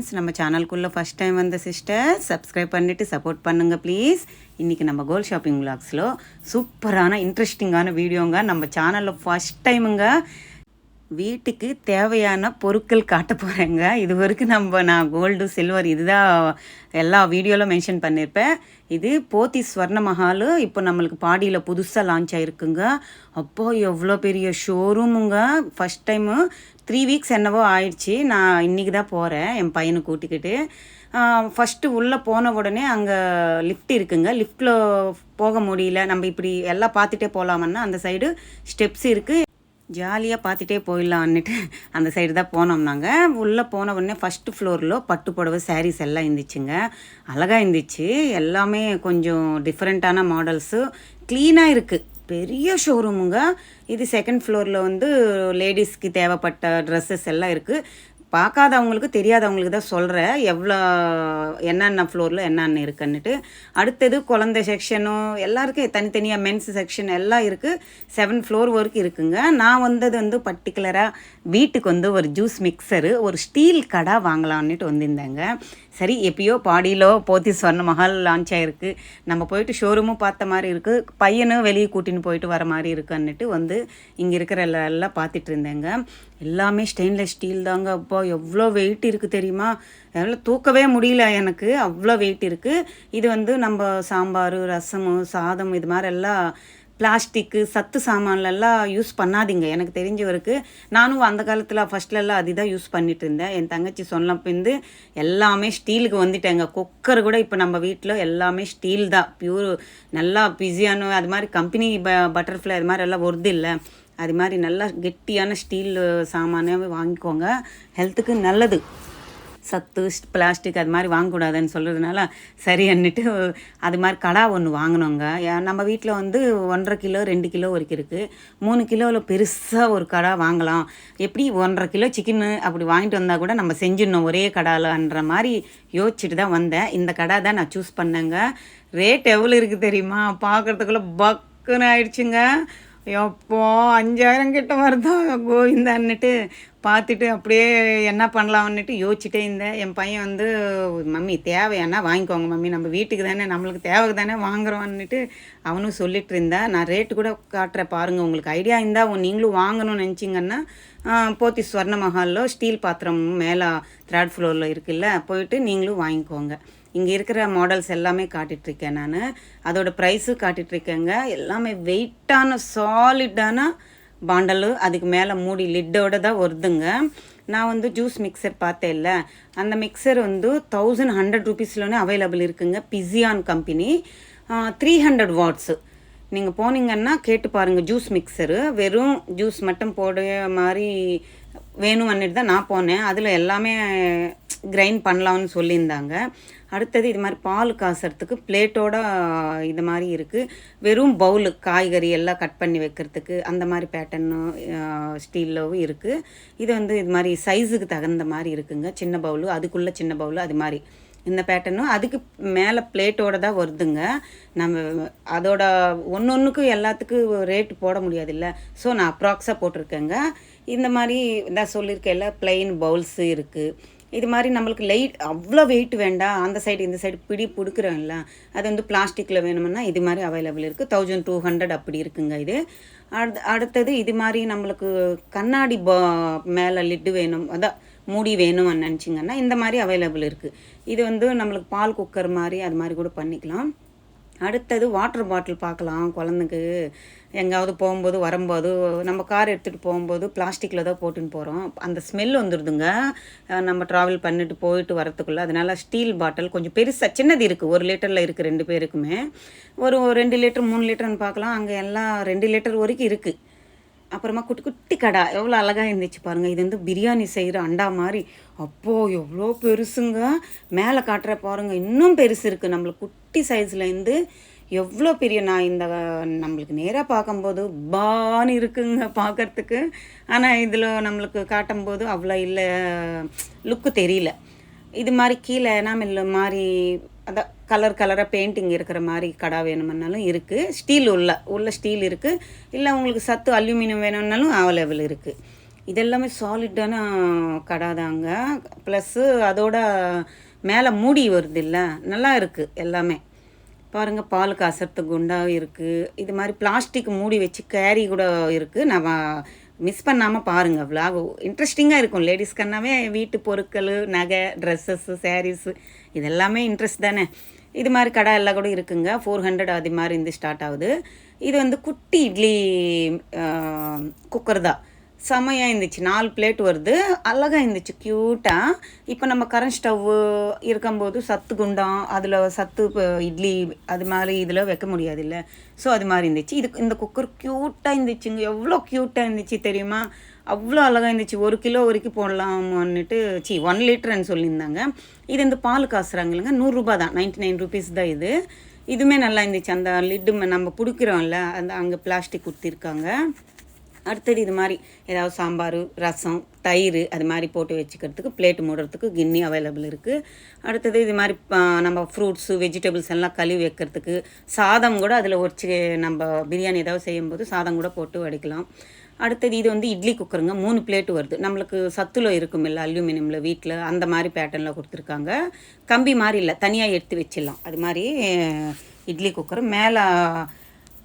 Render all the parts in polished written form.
Friends, நம்ம சேனலுக்குள்ளே first time வந்த sister subscribe பண்ணிவிட்டு சப்போர்ட் பண்ணுங்கள் ப்ளீஸ். இன்றைக்கி நம்ம கோல்ட் ஷாப்பிங் விலாக்ஸில் சூப்பரான இன்ட்ரெஸ்டிங்கான வீடியோங்க. நம்ம சேனலில் ஃபஸ்ட் டைமுங்க வீட்டுக்கு தேவையான பொருட்கள் காட்ட போகிறேங்க. இது வரைக்கும் நான் கோல்டு சில்வர் இதுதான் எல்லா வீடியோவில் மென்ஷன் பண்ணியிருப்பேன். இது போத்தி ஸ்வர்ண மஹால் இப்போ நம்மளுக்கு பாடியில் புதுசாக லான்ச் ஆகிருக்குங்க. அப்போ எவ்வளோ பெரிய ஷோரூமுங்க. ஃபஸ்ட் டைமு 3 வீக்ஸ் என்னவோ ஆயிடுச்சு. நான் இன்றைக்கி தான் போகிறேன் என் பையனை கூட்டிக்கிட்டு. ஃபஸ்ட்டு உள்ளே போன உடனே அங்கே லிஃப்ட் இருக்குங்க. லிஃப்ட்டில் போக முடியல, நம்ம இப்படி எல்லாம் பார்த்துட்டே போகலாமன்னா அந்த சைடு ஸ்டெப்ஸ் இருக்குது, ஜாலியாக பார்த்துட்டே போயிடலான்னுட்டு அந்த சைடு தான் போனோம். நாங்கள் உள்ளே போன உடனே ஃபஸ்ட்டு ஃப்ளோரில் பட்டு புடவை சாரீஸ் எல்லாம் இருந்துச்சுங்க. அழகாக இருந்துச்சு. எல்லாமே கொஞ்சம் டிஃப்ரெண்ட்டான மாடல்ஸு, க்ளீனாக இருக்குது. பெரிய ஷோரூமுங்க. இது செகண்ட் ஃப்ளோரில் வந்து லேடிஸ்க்கு தேவைப்பட்ட ட்ரெஸ்ஸஸ் எல்லாம் இருக்குது. பார்க்காதவங்களுக்கு தெரியாதவங்களுக்கு தான் சொல்கிறேன் எவ்வளோ என்னென்ன ஃப்ளோரில் என்னென்ன இருக்குன்னுட்டு. அடுத்தது குழந்தை செக்ஷனும் எல்லாருக்கும் தனித்தனியாக மென்ஸ் செக்ஷன் எல்லாம் இருக்குது. 7 ஃப்ளோர் வரைக்கும் இருக்குங்க. நான் வந்தது வந்து பர்டிகுலராக வீட்டுக்கு வந்து ஒரு ஜூஸ் மிக்சரு, ஒரு ஸ்டீல் கடை வாங்கலான்னுட்டு வந்திருந்தேங்க. சரி, எப்பயோ பாடியிலோ போத்தி ஸ்வர்ண மஹால் லான்ச் ஆகிருக்கு, நம்ம போயிட்டு ஷோரூமும் பார்த்த மாதிரி இருக்குது, பையனும் வெளியே கூட்டின்னு போயிட்டு வர மாதிரி இருக்குன்னுட்டு வந்து இங்கே இருக்கிற எல்லாம் பார்த்துட்டு இருந்தேங்க. எல்லாமே ஸ்டெயின்லெஸ் ஸ்டீல் தாங்க. அப்போ எவ்வளோ வெயிட் இருக்குது தெரியுமா? எவ்வளோ தூக்கவே முடியல எனக்கு, அவ்வளோ வெயிட் இருக்குது. இது வந்து நம்ம சாம்பார், ரசம், சாதம் இது மாதிரி எல்லாம் பிளாஸ்டிக்கு சத்து சாமான்லெல்லாம் யூஸ் பண்ணாதீங்க. எனக்கு தெரிஞ்சவருக்கு நானும் அந்த காலத்தில் ஃபஸ்ட்லெல்லாம் அதுதான் யூஸ் பண்ணிட்டு இருந்தேன். என் தங்கச்சி சொன்னப்பேருந்து எல்லாமே ஸ்டீலுக்கு வந்துட்டேங்க. குக்கர் கூட இப்போ நம்ம வீட்டில் எல்லாமே ஸ்டீல் தான், பியூர் நல்லா பிஸியானோ அது மாதிரி கம்பெனி பட்டர்ஃப்ளை அது மாதிரி எல்லாம் வருது இல்லை, அது மாதிரி நல்லா கெட்டியான ஸ்டீல் சாமானாகவே வாங்கிக்கோங்க, ஹெல்த்துக்கு நல்லது. சத்து பிளாஸ்டிக் அது மாதிரி வாங்கக்கூடாதுன்னு சொல்கிறதுனால சரின்னுட்டு அது மாதிரி கடா ஒன்று வாங்கினோங்க. நம்ம வீட்டில் வந்து 1.5 கிலோ 2 கிலோ வரைக்கும் இருக்குது. 3 கிலோவில் பெருசாக ஒரு கடா வாங்கலாம். எப்படி 1.5 கிலோ சிக்கனு அப்படி வாங்கிட்டு வந்தால் கூட நம்ம செஞ்சிடணும் ஒரே கடாலன்ற மாதிரி யோசிச்சுட்டு தான் வந்தேன். இந்த கடை தான் நான் சூஸ் பண்ணேங்க. ரேட் எவ்வளோ இருக்குது தெரியுமா? பார்க்குறதுக்குள்ளே பக்குன்னு ஆயிடுச்சுங்க. எப்போ 5000 கிட்ட வருதோ கோவிந்தான்னுட்டு பார்த்துட்டு அப்படியே என்ன பண்ணலாம்னுட்டு யோசிச்சுட்டே இருந்தேன். என் பையன் வந்து மம்மி தேவையானா வாங்கிக்கோங்க மம்மி, நம்ம வீட்டுக்கு தானே நம்மளுக்கு தேவைக்கு தானே வாங்குறோன்னுட்டு அவனும் சொல்லிட்டு இருந்தேன். நான் ரேட்டு கூட காட்டுறேன் பாருங்கள், உங்களுக்கு ஐடியா இருந்தால் நீங்களும் வாங்கணும்னு நினச்சிங்கன்னா போத்தி ஸ்வர்ண மஹாலில் ஸ்டீல் பாத்திரம் மேலே 3rd ஃப்ளோரில் இருக்குல்ல, போயிட்டு நீங்களும் வாங்கிக்கோங்க. இங்கே இருக்கிற மாடல்ஸ் எல்லாமே காட்டிகிட்ருக்கேன் நான், அதோட ப்ரைஸும் காட்டிகிட்ருக்கேங்க. எல்லாமே வெயிட்டான சாலிடான பாண்டலு, அதுக்கு மேலே மூடி லிட்டோடு தான் வருதுங்க. நான் வந்து ஜூஸ் மிக்சர் பார்த்தேன் இல்லை, அந்த மிக்சர் வந்து 1100 ரூபீஸ்லனே அவைலபிள் இருக்குங்க. பிஸியான் கம்பெனி, 300 வாட்ஸு. நீங்கள் போனீங்கன்னா கேட்டு பாருங்கள். ஜூஸ் மிக்சரு வெறும் ஜூஸ் மட்டும் போட மாதிரி வேணும் அன்னிட்டு தான் நான் போனேன். அதில் எல்லாமே கிரைண்ட் பண்ணலாம்னு சொல்லியிருந்தாங்க. அடுத்தது இது மாதிரி பால் காசுறதுக்கு பிளேட்டோட இது மாதிரி இருக்குது. வெறும் பவுலு காய்கறி எல்லாம் கட் பண்ணி வைக்கிறதுக்கு அந்த மாதிரி பேட்டர்னு ஸ்டீல்லவும் இருக்குது. இது வந்து இது மாதிரி சைஸுக்கு தகுந்த மாதிரி இருக்குங்க. சின்ன பவுலு, அதுக்குள்ளே சின்ன பவுலு, அது மாதிரி இந்த பேட்டர்னும் அதுக்கு மேலே பிளேட்டோடு தான் வருதுங்க. நம்ம அதோட ஒன்றுக்கும் எல்லாத்துக்கும் ரேட்டு போட முடியாதுல்ல, ஸோ நான் அப்ராக்ஸாக போட்டிருக்கேங்க. இந்த மாதிரி தான் சொல்லியிருக்கேன்ல, ப்ளைன் பவுல்ஸு இருக்குது. இது மாதிரி நம்மளுக்கு லைட் அவ்வளோ வெயிட் வேண்டாம், அந்த சைடு இந்த சைடு பிடி பிடிக்கிறோம்ல, அது வந்து பிளாஸ்டிக்கில் வேணுமுன்னா இது மாதிரி அவைலபிள் இருக்குது. 1200 அப்படி இருக்குங்க. இது அடுத்தது இது மாதிரி நம்மளுக்கு கண்ணாடி மேலே லிட்டு வேணும், அதான் மூடி வேணும்னு நினச்சிங்கன்னா இந்த மாதிரி அவைலபிள் இருக்குது. இது வந்து நம்மளுக்கு பால் குக்கர் மாதிரி அது மாதிரி கூட பண்ணிக்கலாம். அடுத்தது வாட்டர் பாட்டில் பார்க்கலாம். குழந்தைக்கு எங்காவது போகும்போது வரும்போது நம்ம கார் எடுத்துகிட்டு போகும்போது பிளாஸ்டிக்கில் தான் போட்டுன்னு போகிறோம், அந்த ஸ்மெல் வந்துடுதுங்க நம்ம ட்ராவல் பண்ணிட்டு போயிட்டு வரத்துக்குள்ளே. அதனால் ஸ்டீல் பாட்டில் கொஞ்சம் பெருசாக சின்னது இருக்குது, 1 லிட்டரில் இருக்குது 2 பேருக்குமே. ஒரு 2 லிட்டர் 3 லிட்டர்னு பார்க்கலாம். அங்கே எல்லாம் 2 லிட்டர் வரைக்கும் இருக்குது. அப்புறமா குட்டி குட்டி கடை எவ்வளோ அழகாக இருந்துச்சு பாருங்கள். இது வந்து பிரியாணி செய்கிற அண்டா மாதிரி. அப்போது எவ்வளோ பெருசுங்க. மேலே காட்டுற பாருங்கள், இன்னும் பெருசு இருக்குது. நம்மளுக்கு குட்டி சைஸ்லேருந்து எவ்வளோ பெரிய, நான் இந்த நம்மளுக்கு நேராக பார்க்கும்போது பான்னு இருக்குங்க பார்க்குறதுக்கு. ஆனால் இதில் நம்மளுக்கு காட்டும்போது அவ்வளோ இல்லை, லுக்கு தெரியல. இது மாதிரி கீழே எனாமல் மாதிரி அதான் கலராக பெயிண்டிங் இருக்கிற மாதிரி கடா வேணுமுன்னாலும் இருக்குது. ஸ்டீல் உள்ள ஸ்டீல் இருக்குது. இல்லை உங்களுக்கு சத்து அலுமினியம் வேணும்னாலும் அவைலபிள் இருக்குது. இதெல்லாமே சாலிட்டான கடை தாங்க. ப்ளஸ்ஸு அதோட மேலே மூடி வருது இல்லை, நல்லா இருக்குது எல்லாமே. பாருங்கள், பால் காசறதுக்கு குண்டாக இருக்குது. இது மாதிரி பிளாஸ்டிக் மூடி வச்சு கேரி கூட இருக்குது. நம்ம மிஸ் பண்ணாமல் பாருங்கள், விலாக் இன்ட்ரெஸ்டிங்காக இருக்கும். லேடிஸ்க்கன்னாவே வீட்டு பொருட்கள், நகை, ட்ரெஸ்ஸஸ்ஸு, சாரீஸு இதெல்லாமே இன்ட்ரெஸ்ட் தானே. இது மாதிரி கடை எல்லாம் கூட இருக்குங்க. 400 அது மாதிரி இருந்து ஸ்டார்ட் ஆகுது. இது வந்து குட்டி இட்லி குக்கர் தான். செம்மையாக இருந்துச்சு. 4 பிளேட் வருது. அழகாக இருந்துச்சு, க்யூட்டாக. இப்போ நம்ம கரண்ட் ஸ்டவ்வு இருக்கும்போது சத்து குண்டம், அதில் சத்து இட்லி அது மாதிரி இதில் வைக்க முடியாது இல்லை. ஸோ அது மாதிரி இருந்துச்சு. இந்த குக்கர் க்யூட்டாக இருந்துச்சுங்க. எவ்வளோ க்யூட்டாக இருந்துச்சு தெரியுமா? அவ்வளோ அழகாக இருந்துச்சு. 1 கிலோ வரைக்கும் போடலாம்னுட்டு 1 லிட்டர்ன்னு சொல்லியிருந்தாங்க. இது இந்த பால் காசுறாங்க இல்லைங்க, 100 ரூபா தான், 99 ருபீஸ் தான் இது. இதுவுமே நல்லா இருந்துச்சு. அந்த லிட்டு நம்ம பிடிக்கிறோம்ல, அந்த அங்கே பிளாஸ்டிக் குத்திருக்காங்க. அடுத்தது இது மாதிரி ஏதாவது சாம்பார், ரசம், தயிர் அது மாதிரி போட்டு வச்சுக்கிறதுக்கு பிளேட்டு மூடுறதுக்கு கிண்ணி அவைலபிள் இருக்குது. அடுத்தது இது மாதிரி நம்ம ஃப்ரூட்ஸு, வெஜிடபிள்ஸ் எல்லாம் கழுவி வைக்கிறதுக்கு சாதம் கூட அதில் ஒடிச்சு நம்ம பிரியாணி ஏதாவது செய்யும்போது சாதம் கூட போட்டு வடிக்கலாம். அடுத்தது இது வந்து இட்லி குக்கருங்க. 3 பிளேட்டு வருது. நம்மளுக்கு சத்துல இருக்கும் இல்லை, அல்யூமினியமில் வீட்டில் அந்த மாதிரி பேட்டர்னில் கொடுத்துருக்காங்க. கம்பி மாதிரி இல்லை, தனியாக எடுத்து வச்சிடலாம். அது மாதிரி இட்லி குக்கர். மேலே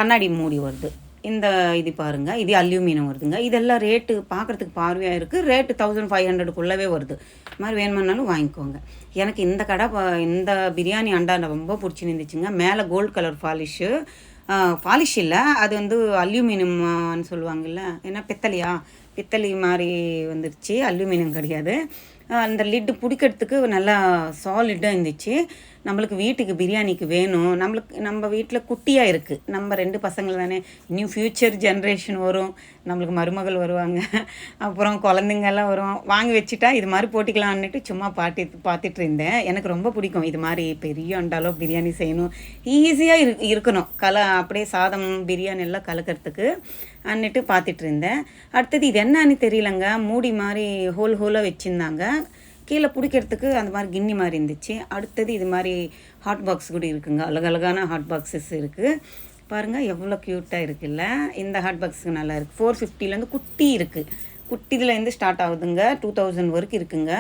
கண்ணாடி மூடி வருது. இந்த இது பாருங்கள், இது அல்யூமினியம் வருதுங்க. இதெல்லாம் ரேட்டு பார்க்குறதுக்கு பார்வையாக இருக்குது. ரேட்டு 1500க்குள்ளவே வருது. இது மாதிரி வேணுமானாலும் வாங்கிக்கோங்க. எனக்கு இந்த கடை இந்த பிரியாணி அண்டா ரொம்ப பிடிச்சிருந்துச்சுங்க. மேலே கோல்டு கலர் பாலிஷ் இல்லை, அது வந்து அல்யூமினியம்னு சொல்லுவாங்கள்ல, ஏன்னா பித்தளி மாதிரி வந்துருச்சு, அல்யூமினியம் கிடையாது. அந்த லிட்டு பிடிக்கிறதுக்கு நல்லா சாலிட்டாக இருந்துச்சு. நம்மளுக்கு வீட்டுக்கு பிரியாணிக்கு வேணும். நம்ம வீட்டில் குட்டியாக இருக்குது. நம்ம 2 பசங்கள் தானே. இன்னும் ஃப்யூச்சர் ஜென்ரேஷன் வரும், நம்மளுக்கு மருமகள் வருவாங்க, அப்புறம் குழந்தைங்கெல்லாம் வரும். வாங்கி வச்சுட்டா இது மாதிரி போட்டிக்கலான்னுட்டு சும்மா பார்த்துட்டு இருந்தேன். எனக்கு ரொம்ப பிடிக்கும் இது மாதிரி பெரிய அண்டாலோ பிரியாணி செய்யணும். ஈஸியாக இருக்கணும், அப்படியே சாதம் பிரியாணி எல்லாம் கலக்கிறதுக்கு அன்னிட்டு பார்த்துட்டு இருந்தேன். அடுத்தது இது என்னன்னு தெரியலங்க, மூடி மாதிரி ஹோலாக வச்சுருந்தாங்க. கீழே பிடிக்கிறதுக்கு அந்த மாதிரி கிண்ணி மாதிரி இருந்துச்சு. அடுத்தது இது மாதிரி ஹாட் பாக்ஸ் கூட இருக்குங்க. அழகழகான ஹாட் பாக்ஸஸ் இருக்குது. பாருங்கள் எவ்வளோ க்யூட்டாக இருக்குல்ல. இந்த ஹாட் பாக்ஸுக்கு நல்லா இருக்குது. 450லேருந்து குட்டி இருக்குது. குட்டிதுலேருந்து ஸ்டார்ட் ஆகுதுங்க. 2000 வரைக்கும் இருக்குங்க.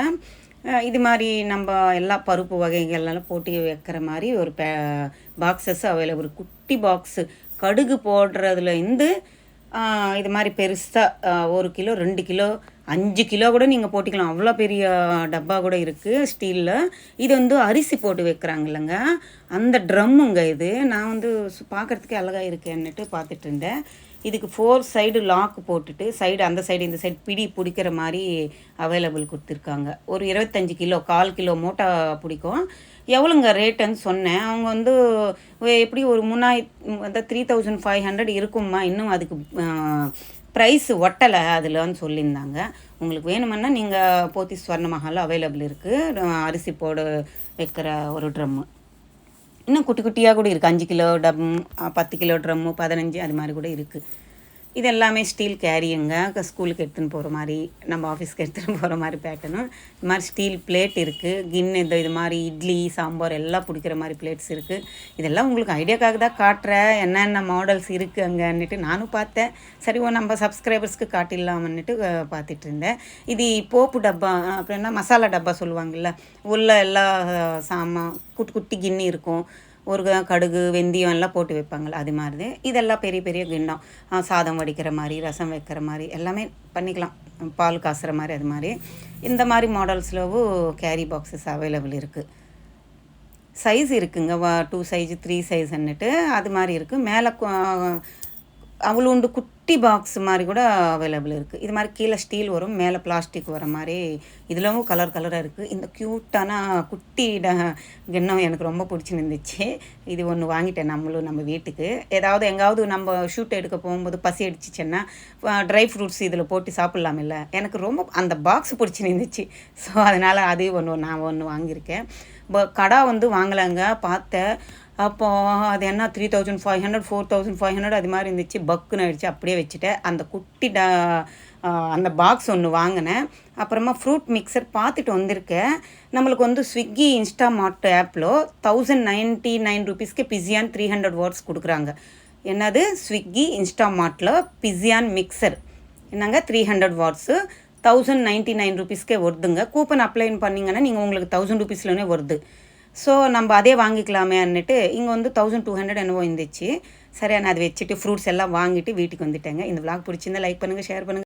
இது மாதிரி நம்ம எல்லா பருப்பு வகைகள்லாம் போட்டு வைக்கிற மாதிரி ஒரு பாக்ஸஸ் அவைலபிள். குட்டி பாக்ஸு கடுகு போடுறதுலேருந்து இது மாதிரி பெருசாக 1 கிலோ, 2 கிலோ, 5 கிலோ கூட நீங்கள் போட்டிக்கலாம். அவ்வளோ பெரிய டப்பா கூட இருக்குது ஸ்டீலில். இது வந்து அரிசி போட்டு வைக்கிறாங்க இல்லைங்க, அந்த ட்ரம்முங்க இது. நான் வந்து பார்க்குறதுக்கே அழகாக இருக்கேன்னுட்டு பார்த்துட்டு இருந்தேன். இதுக்கு 4 சைடு லாக் போட்டுட்டு சைடு அந்த சைடு இந்த சைடு பிடிக்கிற மாதிரி அவைலபிள் கொடுத்துருக்காங்க. ஒரு 25 கிலோ, 1/4 கிலோ மூட்டை பிடிக்கும். எவ்வளோங்க ரேட்டுன்னு சொன்னேன். அவங்க வந்து எப்படி ஒரு 3500 இருக்கும்மா, இன்னும் அதுக்கு ப்ரைஸு ஒட்டலை அதில்னு சொல்லியிருந்தாங்க. உங்களுக்கு வேணுமென்னா நீங்கள் போத்தி ஸ்வர்ண மஹாலில் அவைலபிள் இருக்குது அரிசி போட வைக்கிற ஒரு ட்ரம்மு. இன்னும் குட்டி குட்டியாக கூட இருக்குது. 5 கிலோ 10 கிலோ ட்ரம்மு, 15 அது மாதிரி கூட இருக்குது. இது எல்லாமே ஸ்டீல் கேரியுங்க. ஸ்கூலுக்கு எடுத்துன்னு போகிற மாதிரி, நம்ம ஆஃபீஸ்க்கு எடுத்துகிட்டு போகிற மாதிரி பேட்டர்னு. இது மாதிரி ஸ்டீல் பிளேட் இருக்குது. இது மாதிரி இட்லி, சாம்பார் எல்லாம் பிடிக்கிற மாதிரி பிளேட்ஸ் இருக்குது. இதெல்லாம் உங்களுக்கு ஐடியாக்காக தான் காட்டுறேன், என்னென்ன மாடல்ஸ் இருக்குது அங்கன்னுட்டு. நானும் பார்த்தேன், சரி நம்ம சப்ஸ்கிரைபர்ஸ்க்கு காட்டிடலாமன்னுட்டு பார்த்துட்டு இருந்தேன். இது போப்பு டப்பா, அப்புறம் என்ன மசாலா டப்பா சொல்லுவாங்கள்ல, உள்ள எல்லா சாமான் குட்டி கிண்ணி இருக்கும். ஒரு கடுகு, வெந்தயம் எல்லாம் போட்டு வைப்பாங்கள, அது மாதிரி. இதெல்லாம் பெரிய பெரிய கிண்ணம், சாதம் வடிக்கிற மாதிரி, ரசம் வைக்கிற மாதிரி எல்லாமே பண்ணிக்கலாம். பால் காசுற மாதிரி அது மாதிரி. இந்த மாதிரி மாடல்ஸ்லவும் கேரி பாக்ஸஸ் அவைலபிள் இருக்குது. சைஸ் இருக்குங்க, 2 சைஸ் 3 சைஸ்ன்னுட்டு அது மாதிரி இருக்குது. மேலே அவ்வளோண்டு குட்டி பாக்ஸ் மாதிரி கூட அவைலபிள் இருக்குது. இது மாதிரி கீழே ஸ்டீல் வரும், மேலே பிளாஸ்டிக் வர மாதிரி. இதுலவும் கலராக இருக்குது. இந்த க்யூட்டான குட்டி கிண்ணம் எனக்கு ரொம்ப பிடிச்சிருந்துச்சு. இது ஒன்று வாங்கிட்டேன் நம்ம வீட்டுக்கு. ஏதாவது எங்காவது நம்ம ஷூட் எடுக்க போகும்போது பசி அடிச்சிச்சேன்னா ட்ரை ஃப்ரூட்ஸ் இதில் போட்டு சாப்பிட்லாமில்ல. எனக்கு ரொம்ப அந்த பாக்ஸ் பிடிச்சிருந்துச்சு. ஸோ அதனால் அதே நான் ஒன்று வாங்கியிருக்கேன். கடை வந்து வாங்கலைங்க, பார்த்தேன். அப்போது அது என்ன 3500, 4500 அது மாதிரி இருந்துச்சு. பக்குன்னு ஆகிடுச்சு, அப்படியே வச்சுட்டேன். அந்த குட்டி அந்த பாக்ஸ் ஒன்று வாங்கினேன். அப்புறமா ஃப்ரூட் மிக்சர் பார்த்துட்டு வந்திருக்கேன். நம்மளுக்கு வந்து ஸ்விக்கி இன்ஸ்டாமார்ட் ஆப்பில் 1099 ருபீஸ்க்கு பிஸியான் 300 வாட்ஸ் கொடுக்குறாங்க. என்னது, ஸ்விக்கி இன்ஸ்டாமார்ட்டில் பிஸியான் மிக்சர் என்னங்க 300 வாட்ஸு 1099 ருபீஸ்க்கே வருதுங்க. கூப்பன் அப்ளை பண்ணிங்கன்னா நீங்கள் உங்களுக்கு 1000 ருபீஸ்லனே வருது. ஸோ நம்ம அதே வாங்கிக்கலாமேன்னுட்டு இங்கே வந்து 1200 என்னவோ இருந்துச்சு. சரி நான் அதை வச்சுட்டு ஃப்ரூட்ஸ் எல்லாம் வாங்கிட்டு வீட்டுக்கு வந்துட்டேங்க. இந்த விளாக் பிடிச்சிருந்தா லைக் பண்ணுங்கள், ஷேர் பண்ணுங்கள்.